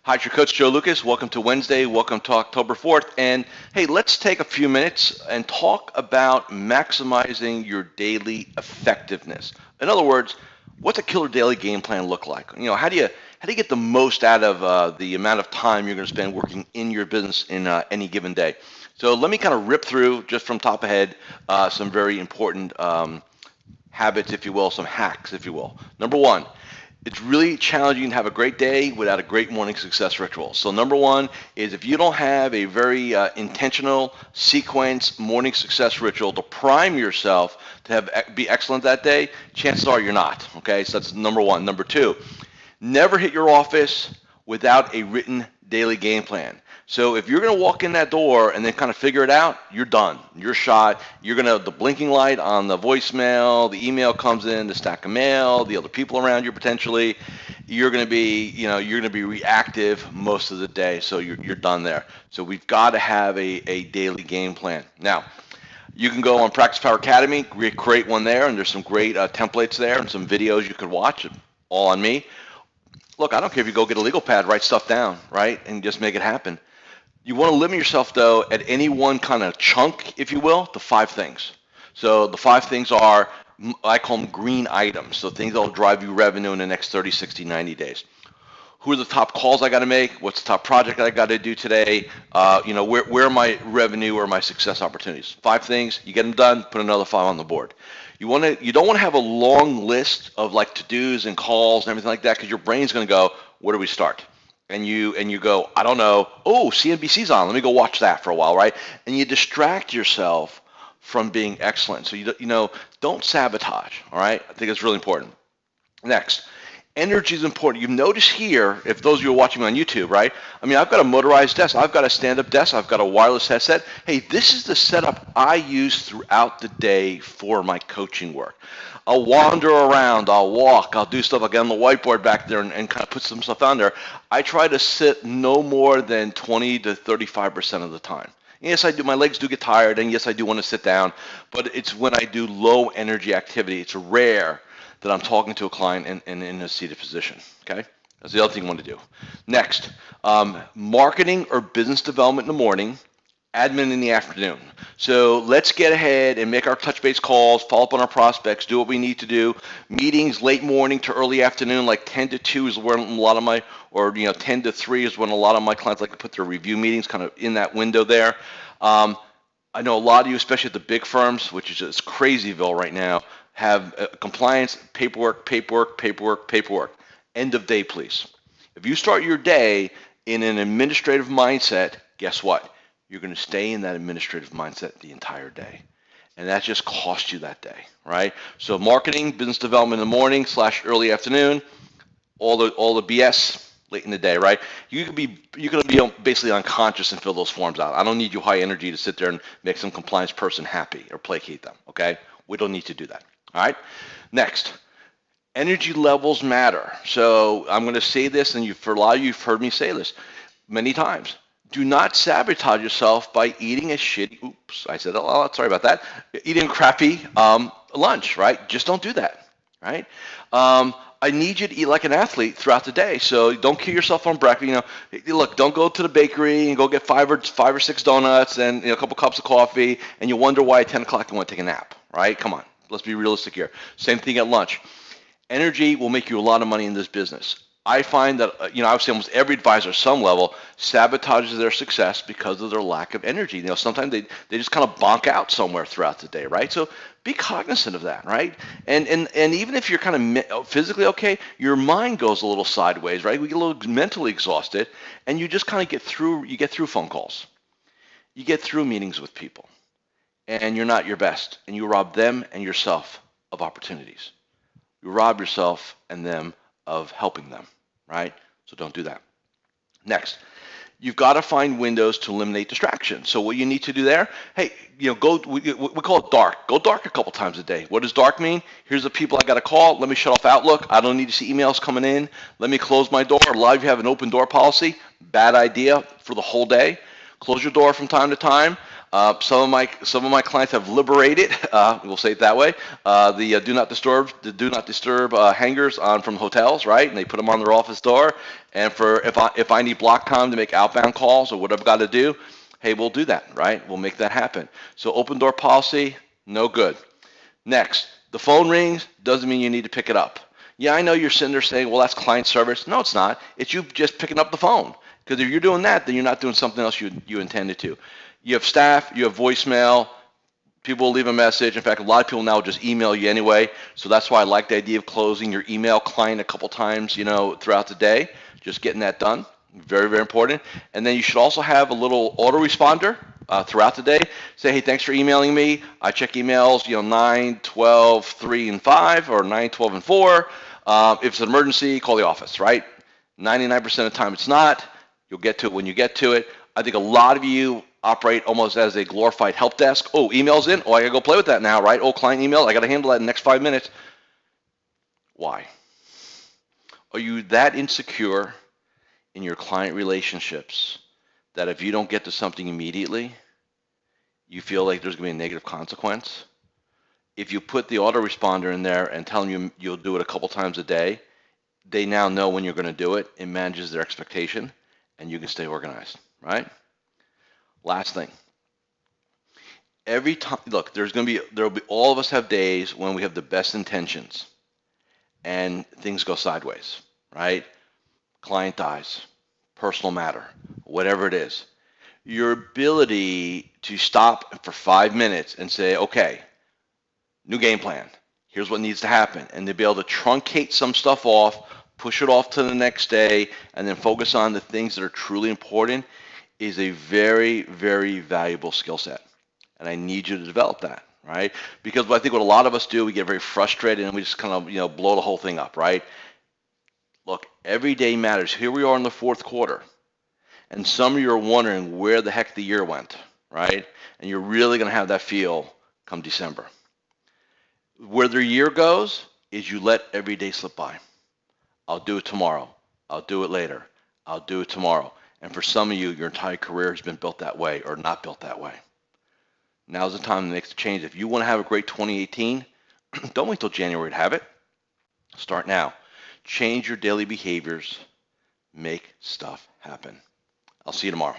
Hi, it's your coach, Joe Lucas. Welcome to Wednesday. Welcome to October 4th. And hey, let's take a few minutes and talk about maximizing your daily effectiveness. In other words, what's a killer daily game plan look like? How do you get the most out of the amount of time you're going to spend working in your business in any given day? So let me kind of rip through just from top ahead some very important habits, if you will, some hacks, if you will. Number one, it's really challenging to have a great day without a great morning success ritual. So number one is if you don't have a very intentional sequence morning success ritual to prime yourself to be excellent that day, chances are you're not. Okay, so that's number one. Number two, never hit your office without a written daily game plan. So if you're going to walk in that door and then kind of figure it out, you're done. You're shot. You're going to the blinking light on the voicemail, the email comes in, the stack of mail, the other people around you potentially. You're going to be reactive most of the day. So you're done there. So we've got to have a daily game plan. Now, you can go on Practice Power Academy, create one there, and there's some great templates there and some videos you could watch, all on me. Look, I don't care if you go get a legal pad, write stuff down, right, and just make it happen. You want to limit yourself, though, at any one kind of chunk, if you will, to 5 things. So the 5 things are, I call them green items, so things that will drive you revenue in the next 30, 60, 90 days. Who are the top calls I got to make? What's the top project I got to do today? Where are my revenue or my success opportunities? 5 things, you get them done, put another 5 on the board. You don't want to have a long list of like to-dos and calls and everything like that because your brain's going to go, where do we start? And you go, I don't know, oh, CNBC's on, let me go watch that for a while, right? And you distract yourself from being excellent. So don't sabotage, all right? I think it's really important. Next, energy is important. You've noticed here, if those of you are watching me on YouTube, right? I mean, I've got a motorized desk. I've got a stand-up desk. I've got a wireless headset. Hey, this is the setup I use throughout the day for my coaching work. I'll wander around. I'll walk. I'll do stuff. I'll get on the whiteboard back there and kind of put some stuff on there. I try to sit no more than 20 to 35% of the time. Yes, I do. My legs do get tired, and yes, I do want to sit down, but it's when I do low energy activity. It's rare that I'm talking to a client in a seated position, okay? That's the other thing I want to do. Next, marketing or business development in the morning, admin in the afternoon. So let's get ahead and make our touch base calls, follow up on our prospects, do what we need to do. Meetings late morning to early afternoon, like 10 to 2 is where a lot of my, or 10 to 3 is when a lot of my clients like to put their review meetings kind of in that window there. I know a lot of you, especially at the big firms, which is just crazyville right now, have compliance, paperwork. End of day, please. If you start your day in an administrative mindset, guess what? You're going to stay in that administrative mindset the entire day. And that just costs you that day, right? So marketing, business development in the morning / early afternoon, all the BS late in the day, right? You're going to be basically unconscious and fill those forms out. I don't need you high energy to sit there and make some compliance person happy or placate them, okay? We don't need to do that, all right? Next, energy levels matter. So I'm going to say this, and for a lot of you, you've heard me say this many times. Do not sabotage yourself by eating a shitty, oops, I said that a lot, sorry about that, eating a crappy lunch, right? Just don't do that, right? I need you to eat like an athlete throughout the day. So don't kill yourself on breakfast. Look, don't go to the bakery and go get five or six donuts and a couple cups of coffee, and you wonder why at 10 o'clock you want to take a nap, right? Come on, let's be realistic here. Same thing at lunch. Energy will make you a lot of money in this business. I find that, I would say almost every advisor at some level sabotages their success because of their lack of energy. Sometimes they just kind of bonk out somewhere throughout the day, right? So be cognizant of that, right? And even if you're kind of physically okay, your mind goes a little sideways, right? We get a little mentally exhausted, and you just kind of get through phone calls. You get through meetings with people, and you're not your best, and you rob them and yourself of opportunities. You rob yourself and them of helping them, right? So don't do that. Next, you've got to find windows to eliminate distractions. So what you need to do there, hey, we call it dark. Go dark a couple times a day. What does dark mean? Here's the people I got to call. Let me shut off Outlook. I don't need to see emails coming in. Let me close my door. A lot of you have an open door policy. Bad idea for the whole day. Close your door from time to time. Some of my clients have liberated, we'll say it that way, the do not disturb hangers on from hotels, right? And they put them on their office door. And for if I need block time to make outbound calls or what I've got to do, hey, we'll do that, right? We'll make that happen. So open door policy, no good. Next, the phone rings, doesn't mean you need to pick it up. Yeah, I know you're sitting there saying, well, that's client service. No, it's not. It's you just picking up the phone. Because if you're doing that, then you're not doing something else you intended to. You have staff, you have voicemail, people will leave a message. In fact, a lot of people now just email you anyway. So that's why I like the idea of closing your email client a couple times, throughout the day, just getting that done. Very, very important. And then you should also have a little autoresponder throughout the day. Say, hey, thanks for emailing me. I check emails, 9, 12, 3, and 5, or 9, 12, and 4. If it's an emergency, call the office, right? 99% of the time it's not. You'll get to it when you get to it. I think a lot of you operate almost as a glorified help desk. Oh, email's in. Oh, I got to go play with that now, right? Oh, client email. I got to handle that in the next 5 minutes. Why? Are you that insecure in your client relationships that if you don't get to something immediately, you feel like there's going to be a negative consequence? If you put the autoresponder in there and tell them you'll do it a couple times a day, they now know when you're going to do it. It manages their expectation, and you can stay organized, right? Last thing. Every time, look, there'll be all of us have days when we have the best intentions, and things go sideways, right? Client dies, personal matter, whatever it is. Your ability to stop for 5 minutes and say, okay, new game plan. Here's what needs to happen. And to be able to truncate some stuff off, push it off to the next day, and then focus on the things that are truly important is a very, very valuable skill set. And I need you to develop that, right? Because I think what a lot of us do, we get very frustrated and we just kind of, blow the whole thing up, right? Look, every day matters. Here we are in the fourth quarter. And some of you are wondering where the heck the year went, right? And you're really going to have that feel come December. Where the year goes is you let every day slip by. I'll do it tomorrow. I'll do it later. I'll do it tomorrow. And for some of you, your entire career has been built that way or not built that way. Now's the time to make the change. If you want to have a great 2018, don't wait till January to have it. Start now. Change your daily behaviors. Make stuff happen. I'll see you tomorrow.